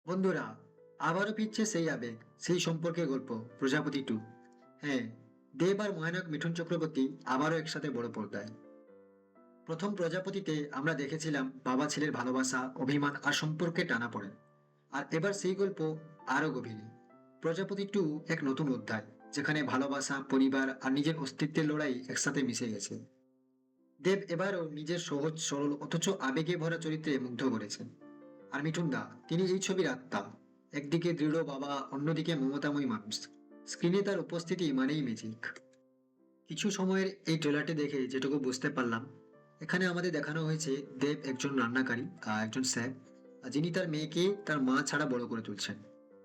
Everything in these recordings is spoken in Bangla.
বন্ধুরা, আবারও ফিরছে সেই আবেগ, সেই সম্পর্কের গল্প। প্রজাপতি টু। হ্যাঁ, দেব আর মহানায়ক মিঠুন চক্রবর্তী আবারও একসাথে বড় পর্দায়। প্রথম প্রজাপতিতে আমরা দেখেছিলাম বাবা ছেলের ভালোবাসা, অভিমান আর সম্পর্কে টানাপোড়েন। আর এবার সেই গল্প আরো গভীরে। প্রজাপতি টু এক নতুন অধ্যায়, যেখানে ভালোবাসা, পরিবার আর নিজের অস্তিত্বের লড়াই একসাথে মিশে গেছে। দেব এবারও নিজের সহজ সরল অথচ আবেগে ভরা চরিত্রে মুগ্ধ করেছেন। আর মিঠুন দা, তিনি এই ছবির আত্মা। একদিকে দৃঢ় বাবা, অন্যদিকে মমতাময়ী মানুষ। স্ক্রিনে তার উপস্থিতি মানেই ম্যাজিক। কিছু সময়ের এই ট্রেলারটি দেখে যেটুকু বুঝতে পারলাম, এখানে আমাদের দেখানো হয়েছে দেব একজন রান্নাকারী, একজন স্যার, যিনি তার মেয়েকে তার মা ছাড়া বড় করে তুলছেন।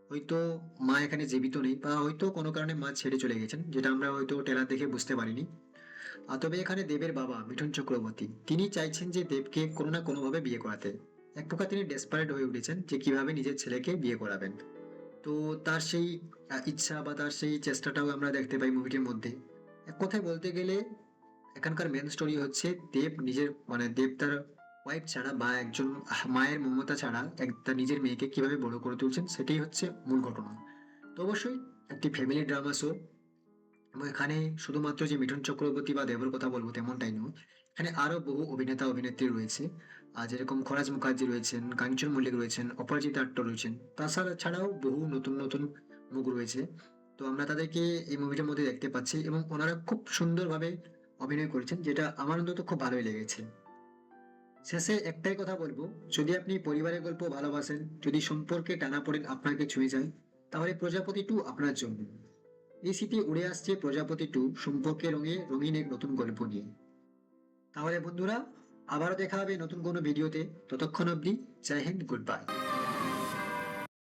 হয়তো মা এখানে জীবিত নেই, বা হয়তো কোনো কারণে মা ছেড়ে চলে গেছেন, যেটা আমরা হয়তো ট্রেলার দেখে বুঝতে পারিনি। তবে এখানে দেবের বাবা মিঠুন চক্রবর্তী তিনি চাইছেন যে দেবকে কোনো না কোনো ভাবে বিয়ে করাতে। এক প্রকার তিনি ডেসপারেট হয়ে উঠেছেন যে কিভাবে নিজের ছেলেকে বিয়ে করাবেন। তো তার সেই ইচ্ছা বা তার সেই চেষ্টাটাও আমরা দেখতে পাই মুভিটির মধ্যে। এক কথায় বলতে গেলে এখানকার মেন স্টোরি হচ্ছে দেব নিজের, মানে দেব তার ওয়াইফ ছাড়া বা একজন মায়ের মমতা ছাড়া তার নিজের মেয়েকে কিভাবে বড় করে তুলছেন, সেটাই হচ্ছে মূল ঘটনা। তো অবশ্যই একটি ফ্যামিলি ড্রামা শো। এবং এখানে শুধুমাত্র যে মিঠুন চক্রবর্তী বা দেবের কথা বলবো তেমনটাই নয়। এখানে আরো বহু অভিনেতা অভিনেত্রী রয়েছে। যেরকম খরাজ মুখার্জি রয়েছেন, কাঞ্চন মল্লিক রয়েছেন, অপরাজিতা আট্ট রয়েছেন, তাছাড়া ছাড়াও বহু নতুন নতুন মুখ রয়েছে। তো আমরা তাদেরকে এই মুভিটার মধ্যে দেখতে পাচ্ছি এবং ওনারা খুব সুন্দরভাবে অভিনয় করেছেন, যেটা আমার অন্তত খুব ভালোই লেগেছে। শেষে একটাই কথা বলবো, যদি আপনি পরিবারের গল্প ভালোবাসেন, যদি সম্পর্কে টানাপোড়েন আপনাকে ছুঁয়ে যায়, তাহলে প্রজাপতি টু আপনার জন্য। এই স্মৃতি উড়ে আসছে প্রজাপতি টু সম্পর্কে রঙে রঙিন এক নতুন গল্প নিয়ে। তাহলে বন্ধুরা, আবারও দেখা হবে নতুন কোনো ভিডিওতে। ততক্ষণ অবধি জয় হিন্দ, গুড বাই।